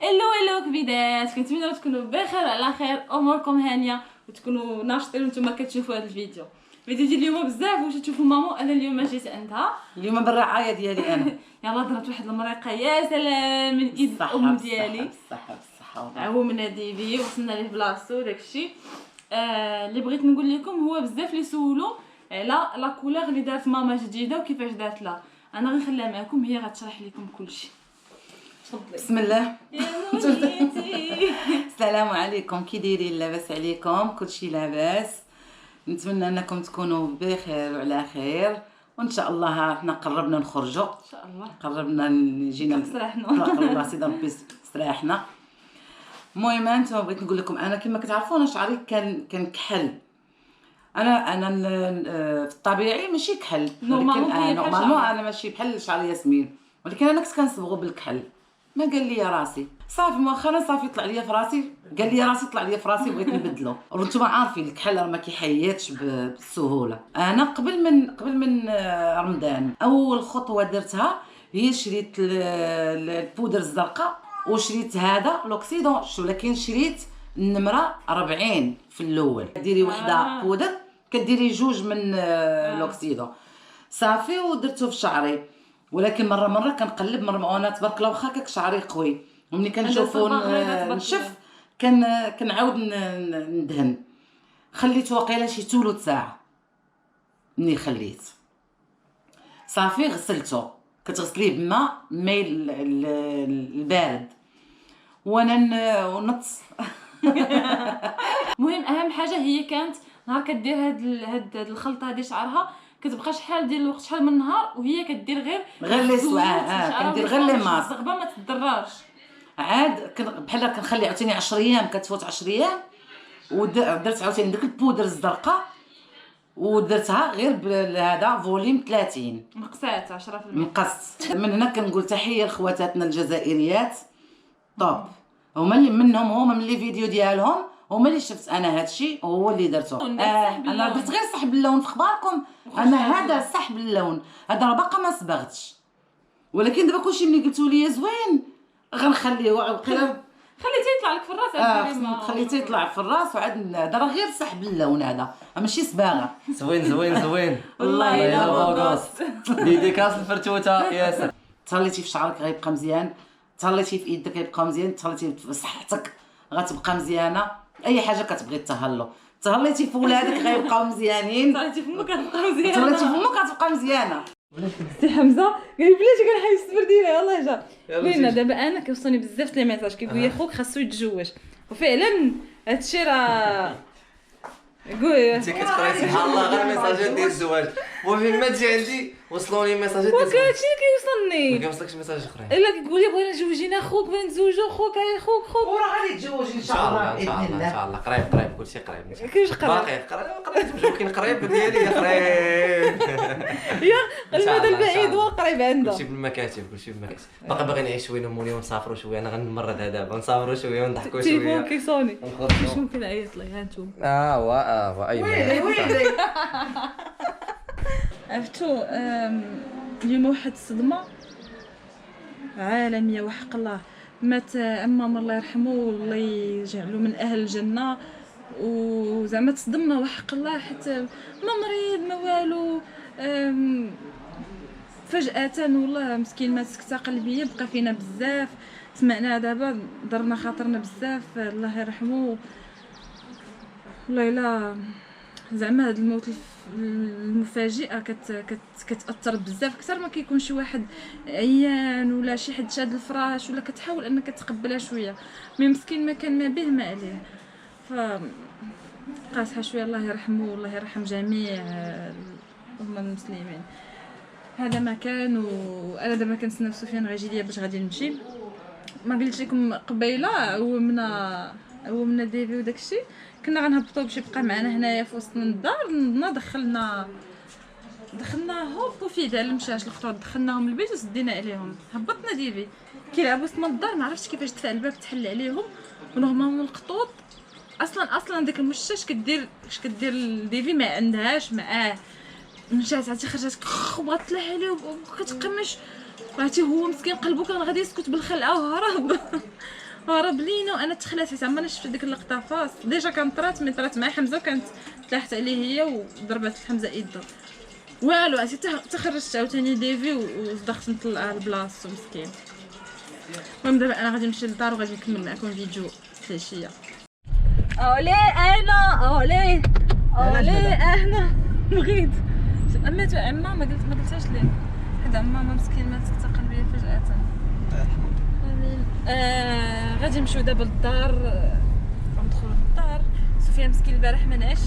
الو كبيدات، كنتمنى تكونوا بخير وعلى خير، اموركم هانيه وتكونوا ناشطين وانتم كتشوفوا هذا الفيديو ديال اليوم بزاف. واش تشوفوا مامو؟ انا اليوم جيت عندها اليوم بالرعايه ديالي انا. يلا ضربت واحد المريقه يا سلام من ايد الام ديالي. بالصحه عومنا ديفي وصلنا ليه بلاصتو داكشي. اللي بغيت نقول لكم هو بزاف اللي سولوا على لا كولور اللي دارت ماما جديده وكيفاش دارت لها. انا غنخليها معكم هي غتشرح لكم كلشي. تفضلي. بسم الله. يا موليتي. السلام عليكم، كي دايرين؟ لاباس عليكم؟ كلشي لاباس؟ نتمنى انكم تكونوا بخير وعلى خير، وان شاء الله حنا قربنا نخرجوا ان شاء الله، قربنا جينا استراحنا الله سيدي ربي استراحنا. المهم انتم بغيت نقول لكم انا كما كتعرفوا انا شعري كان كحل. انا في الطبيعي ماشي كحل، ولكن نورمالمون انا ماشي بحال شعر ياسمين، ولكن انا كنت كنصبغو بالكحل. ما قال لي راسي صافي مؤخرا صافي طلع لي في راسي، قال لي راسي طلع لي في راسي بغيت نبدلو. وانتم عارفين الكحل راه ما كيحيدش بالسهوله. انا قبل من رمضان اول خطوه درتها هي شريت البودر الزرقاء وشريت هذا لوكسيدون، ولكن شريت النمره 40 في الاول. ديري وحده بودر كديري جوج من لوكسيدون صافي، ودرتو في شعري. ولكن مره كنقلب وانا تبارك الله واخا هكاك شعري قوي، وملي كنشوفو نشف كنعاود ندهن. خليت واقيلا شي ثلث ساعه. ملي خليت صافي غسلته، كتغسليه بماء البارد وانا ونطس. المهم اهم حاجه هي كانت نهار كدير هاد الخلطه هادي شعرها كتبقى شحال ديال الوقت، شحال من نهار وهي كدير غير لي سواع. كندير غير لي ماسك الزغبه ما تضررش. عاد بحال كنخلي عاوتاني 10 ايام، كتفوت 10 ايام ودرت عاوتاني ديك البودر الزرقاء ودرتها غير بهذا فوليم 30 مقسات 10%. مقص. من هنا كنقول تحيه لخواتاتنا الجزائريات طوب، هما اللي هما من لي فيديو ديالهم هما اللي شفت انا هادشي هو اللي درته. انا درت غير سحب اللون في اخباركم. انا هذا سحب اللون هذا راه باقا ما صبغتش، ولكن دابا كلشي ملي قلتوا لي زوين غنخليه وقيلا خليتيه يطلع لك في الراس. خليتيه يطلع في الراس وعاد هذا راه غير سحب اللون، هذا ماشي صباغه. زوين والله الا بوغوس. ديديكاس الفرتوته ياسر. تهليتي في شعرك غيبقى مزيان، تهليتي في يدك غيبقى مزيان، تهليتي في صحتك غتبقى مزيانه. اي حاجه كتبغي تهلو، تهليتي في ولادك غيبقاو مزيانين، تهليتي في فمك غتبقى مزيانه، تهليتي في فمك غتبقى مزيانه. سي حمزه قال لي بلاتي كنحيد الصبر ديالي. يلاه جا لينا دابا انا كيوصلني بزاف لي ميساج كيقول لي خوك خاصو يتزوج، وفعلا هادشي راه قول انت كتقراي سبحان الله غير ميساجات ديال الزواج، وفين ما تجي عندي وصلوني ميساجات ديال الزواج. هادشي كيوصلني. ما كيوصلكش ميساج اخرين؟ الا كيقول لي بغينا نزوجينا خوك، بغينا نتزوجوا خوك وراه غادي يتزوج ان شاء الله باذن الله. ان شاء الله قريب كلشي قريب. كيفاش قريب؟ باقي ولكن قريب ديالي قريب. يا المدى البعيد والقريب عنده. كلشي بالمكاتب باقي نعيش شويه نموني ونسافروا شويه. انا غنمرض دابا نسافروا شويه ونضحكوا شويه. تليفون كيصوني واش ممكن نعيط ليه؟ ها نتوما اي ويلي عرفتو اليوم واحد الصدمه عالميه وحق الله. مات عمام الله يرحمه والله يجعله من اهل الجنه، وزعما تصدمنا وحق الله حتى ما مريض ما والو. فجأة والله مسكين مات سكتة قلبيه بقى فينا بزاف. سمعنا دابا ضرنا خاطرنا بزاف، الله يرحمه. والله الا زعما هاد الموت المفاجئه كتاثر بزاف اكثر ما كيكون شي واحد عيان ولا شي حد شاد الفراش ولا كتحاول انك تقبلها شويه. مي مسكين ما كان ما به ما عليه، ف قاصحه شويه. الله يرحمه والله يرحم جميع الامه المسلمين. هذا ما كان. وانا دابا كنتسنى سفيان غيجي ليا باش غادي نمشي. ما قلت لكم قبيله عومنا ديفي وداكشي كنا غنهبطوا باش يبقى معنا هنايا في وسط الدار. دخلنا هوب وفي دار المشاش الخطوط دخلناهم البيت وسدينا عليهم. هبطنا ديفي كيلعبوا وسط الدار، ما عرفتش كيفاش دفع الباب تحل عليهم. ونورمالمون الخطوط اصلا ديك المشاش كدير ديفي ما عندهاش معاه. مشات عرفتي خرجت بغات تلح عليه وكتقمش. عرفتي هو مسكين قلبو كان غادي يسكت بالخلعه وهرب. وربلينا وانا تخلات زعما انا شفت ديك اللقطه فاس ديجا كانت طرات مي طرات مع حمزه وكانت تلاحت عليه هي وضربات حمزه يده والو عرفتي تخرجت عاوتاني ديفي وصدقت نطلع لبلاصتو مسكين. المهم دابا انا غادي نمشي للدار وغادي نكمل معكم فيديو العشيه. اولي انا انا بغيت امات عما ما قلتهاش ليه حد عما مسكين مات سكته قلبيه فجاه. غادي نمشيو دابا للدار غندخلوا للدار. سفيان مسكين البارح ما نعش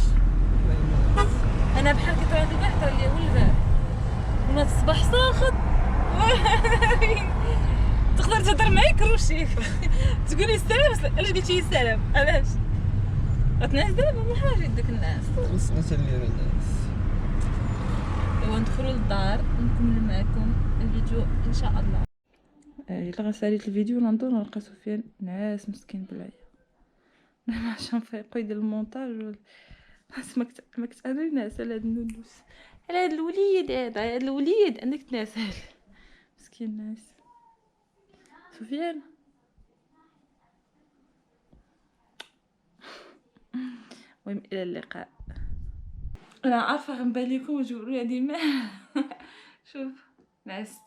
انا بحال كي طرا البارح طرا ليا هو البارح وناض الصباح ساخط تقدر تهضر معايا كروشي تقولي السلام علاش قلتي السلام علاش غتنعس دابا ما حاجه ديك الناس وصلت لي الناس. ايوا ندخلوا للدار ونكمل معكم الفيديو ان شاء الله. الا غساليت الفيديو ننظر نلقى سفيان نعاس مسكين بالعيا ما عرفتش نفيقو يدير المونتاج ما كنت انا ناعسه على هاد النودوس على هاد الوليد هاد الوليد عندك تنعس عليه مسكين ناعس. سفيان المهم الى اللقاء. انا عارفه غنبان لكم وتقولوا لي هادي ما شوف نعست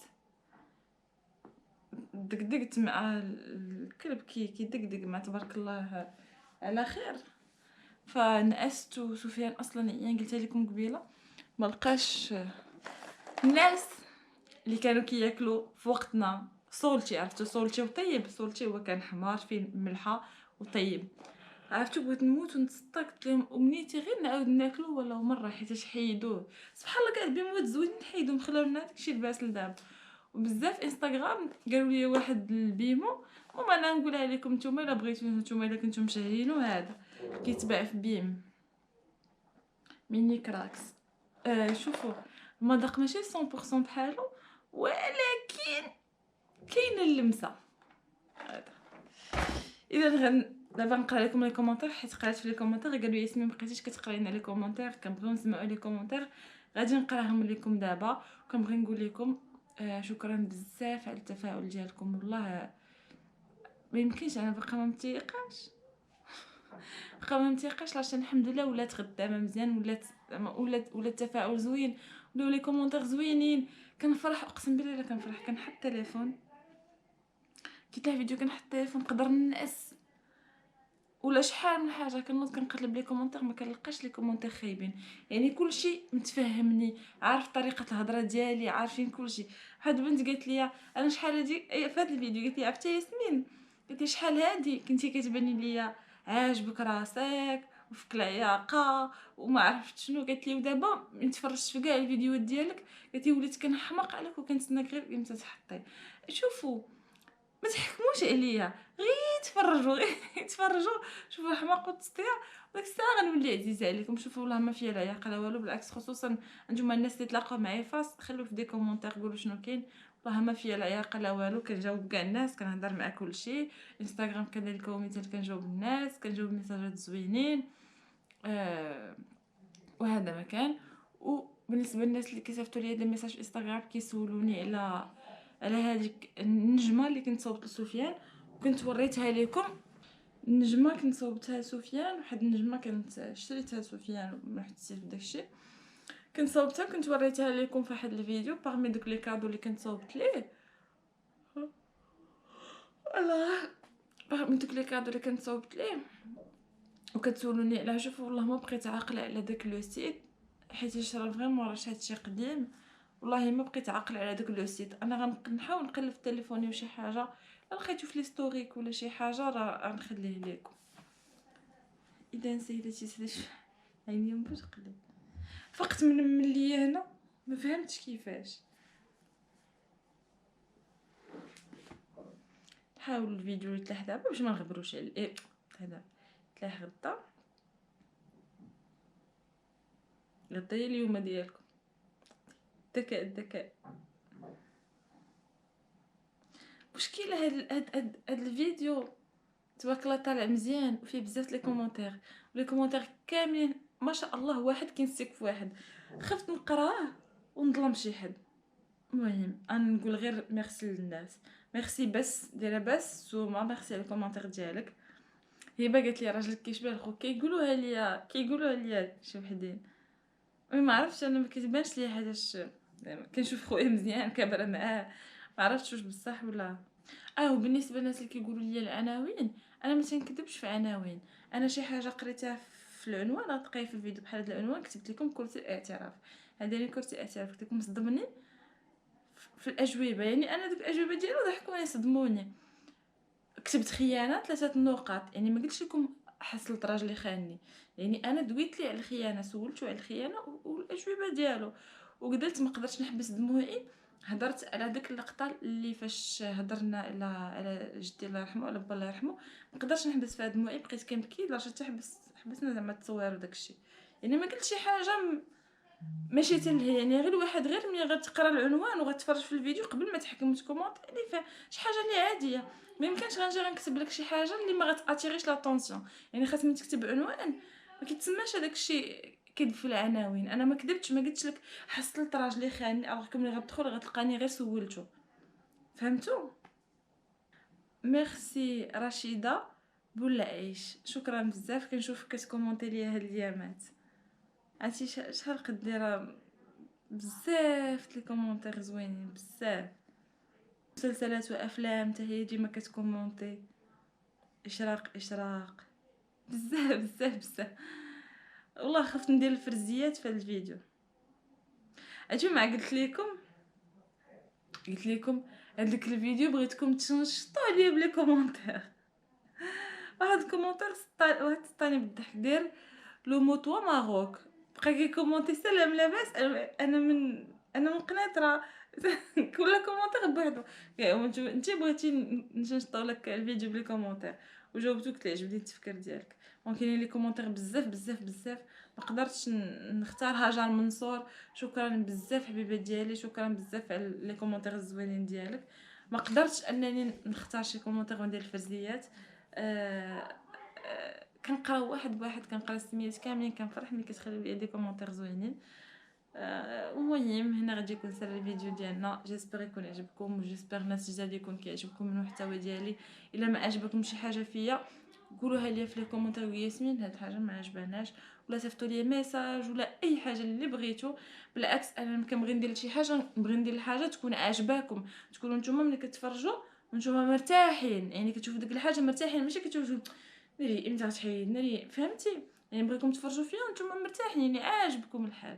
دقدقت مع الكلب كي دقدق مع تبارك الله على خير فنعست. وسفيان اصلا يعني قلت لكم قبيله ما لقاش الناس اللي كانوا كياكلوا في وقتنا سولتي. عرفتوا سولتي وطيب؟ سولتي هو كان حمار فيه ملحه وطيب. عرفتوا بغيت نموت ونتصدق قلت لهم امنيتي غير نعاود ناكلو ولا مره حيت حيدوه سبحان الله كاع بيموت زوينين حيدوه خلاو لنا داكشي الباس لدابا. وبزاف انستغرام قالوا لي واحد البيمو المهم انا نقولها لكم نتوما الا بغيتو نتوما الا كنتم مشاهدينو هذا كيتباع في بيم ميني كراكس. شوفوا المذاق ماشي 100% بحالو ولكن كاينه اللمسه هذا. اذا دابا نقرا لكم لي كومونتير حيت قرات في لي كومونتير قالوا لي ياسمين مابقيتيش كتقراي لنا لي كومونتير كنبغيو نسمعوا لي كومونتير غادي نقراهم لكم دابا. وكنبغي نقول لكم شكرا بزاف على التفاعل ديالكم والله ما يمكنش انا باقا ما متيقاش عشان الحمد لله ولات خدامه مزيان ولات التفاعل زوين ولاو لي كومونتير زوينين كنفرح اقسم بالله الا كنفرح كنحط التليفون كي طلع فيديو كنحط التليفون نقدر ننعس ولا شحال من حاجه كنوض كنقلب لي كومونتير ما كنلقاش لي كومونتير خايبين يعني كلشي متفهمني عارف طريقه الهضره ديالي عارفين كلشي. واحد البنت قالت لي انا شحال هادي في هذا الفيديو قالت لي عرفتي ياسمين قالت لي شحال هادي كنتي كتباني ليا عاجبك راسك وفيك العياقه وما عرفت شنو. قالت لي ودابا من تفرجت في كاع الفيديوهات ديالك قالت لي وليت كنحماق عليك وكنتسناك غير امتى تحطي. شوفوا ما تحكموش عليا غير تفرجوا شوفوا الحماق والتسطيع وداك الساعه غنولي عزيزه عليكم. شوفوا والله ما فيا لا عياقه لا والو بالعكس خصوصا نتوما الناس اللي تلاقاو معايا فاس خلوا في دي كومونتير قولوا شنو كاين والله ما فيا لا عياقه لا والو كنجاوب كاع الناس كنهضر مع كلشي. انستغرام كذلك مثال كنجاوب الناس كنجاوب ميساجات زوينين وهذا مكان. وبالنسبه للناس اللي كيصيفطوا لي هذا الميساج في انستغرام كيسولوني على هذيك النجمه اللي كنت صوبت لسفيان وكنت وريتها لكم. النجمه كنت صوبتها لسفيان واحد النجمه كنت شريتها لسفيان ما حسيت بداكشي كنت صوبتها كنت وريتها لكم في واحد الفيديو باغمي دوك لي كادو اللي كنت صوبت ليه والله باغمي دوك لي كادو اللي كنت صوبت ليه وكتسولوني علاه. شوفوا والله ما بقيت عاقله على داك لو سيت حيت راه فريمون راه هادشي قديم والله ما بقيت عاقله على داك لو سيت. انا غنحاول نقلب في تليفوني وشي حاجه لقيتو في ليستوريك ولا شي حاجه راه غنخليه لكم. اذا سيداتي سلاش عيني باش قلب فقت من ملي هنا ما فهمتش كيفاش. حاول الفيديو يتلاح دابا باش ما نغبروش على هذا تلاح غدا اليوم ديالكم الذكاء مشكله هاد الفيديو تبارك الله طالع مزيان وفيه بزاف لي كومونتير كاملين ما شاء الله واحد كينسيك في واحد خفت نقراه ونظلم شي حد. المهم انا نقول غير ميرسي للناس ميرسي بس دايره بس سوما، ميرسي على الكومونتير ديالك. هبه قالت لي راجلك كيشبه خوك، كيقولوها ليا شي وحدين. ما عرفتش انا، ما كتبانش ليا حاجه، كنشوف خويا مزيان كبر معاه، ما عرفتش واش بصح ولا. وبالنسبه للناس اللي كيقولوا لي العناوين، انا ما تنكذبش في عناوين. انا شي حاجه قريتها في العنوان غتلقاي في الفيديو بحال هذا العنوان كتبت لكم كرسي الاعتراف. هذا اللي كرسي الاعتراف قلت لكم صدمني في الاجوبه، يعني انا ديك الاجوبه ديالو ضحكوني صدموني. كتبت خيانه 3 نقاط، يعني ما قلتش لكم حصلت راجلي خانني، يعني انا دويت لي على الخيانه، سولتو على الخيانه والاجوبه ديالو، وقدرت ما قدرتش نحبس دموعي. هضرت على ديك اللقطه اللي فاش هضرنا على جدي الله يرحمه وعلى با الله يرحمه، ما قدرتش نحبس فيها دموعي، بقيت كنبكي لدرجه حتى حبسنا زعما التصوير وداكشي. يعني ما قلت شي حاجه ماشي تلهي، يعني غير واحد غير ملي غتقرا العنوان وغتفرج في الفيديو قبل ما تحكم وتكومونت اللي فيها شي حاجه اللي عاديه. ما يمكنش غنجي غنكتب لك شي حاجه اللي ما غتاتيريش لاتونسيون، يعني خاص من تكتب عنوان ما كيتسماش هذاك الشيء كذب في العناوين. انا ما كذبتش، ما قلتش لك حصلت راجلي خاني، الوغ ملي غتدخل غتلقاني غير سولتو. فهمتوا؟ ميرسي رشيده بولا عيش، شكرا بزاف. كنشوفك كتكومونتي ليا هاد الايامات، عرفتي شحال قديره بزاف لي كومونتير زوينين بزاف. مسلسلات وافلام حتى هي ديما كتكومونتي، اشراق بزاف بزاف بزاف. والله خفت ندير الفرزيات في الفيديو. اجي مع قلت لكم هذاك الفيديو بغيتكم تنشطوا عليا بلي كومونتير. واحد الكومونتير واحد سطاني بالضحك دير لو موتوا ماروك، بقى كيكومونتي سلام لاباس. انا من قناطره كل كومونتير بوحدو. انت بغيتي نشطوا لك الفيديو بلي كومونتير وجاوبتو، قلت لي عجبني التفكير ديالك. كاينين لي كومونتير بزاف بزاف بزاف، ما قدرتش نختار هاجر منصور. شكرا بزاف حبيبه ديالي، شكرا بزاف على لي كومونتير الزوينين ديالك. ما قدرتش انني نختار شي كومونتير وندير الفرزيات. كنقرا واحد بواحد، كنقرا السميات كاملين، كنفرح ملي كتخليو لي دي كومونتير زوينين. المهم هنا غادي يكون سر الفيديو ديالنا. جيسبر يكون عجبكم، وجيسبر الناس الجداد يكون كيعجبكم المحتوى ديالي. الا ما عجبكم شي حاجه فيا قولوها لي في لي كومونتير، ياسمين هاد الحاجه ما عجباناش، ولا صيفطوا لي ميساج ولا اي حاجه اللي بغيتو. بالعكس انا كنبغي ندير شي حاجه، نبغي ندير الحاجه تكون عجباكم، تكونوا نتوما ملي كتفرجوا وانتوما مرتاحين، يعني كتشوفوا ديك الحاجه مرتاحين، ماشي كتشوفوا ناري امتى غتحيد ناري. فهمتي؟ يعني بغيكم تفرجوا فيا وانتوما مرتاحين، يعني عاجبكم الحال.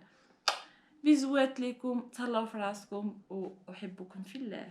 بيزوات ليكم، تهلاو في راسكم، واحبكم في الله.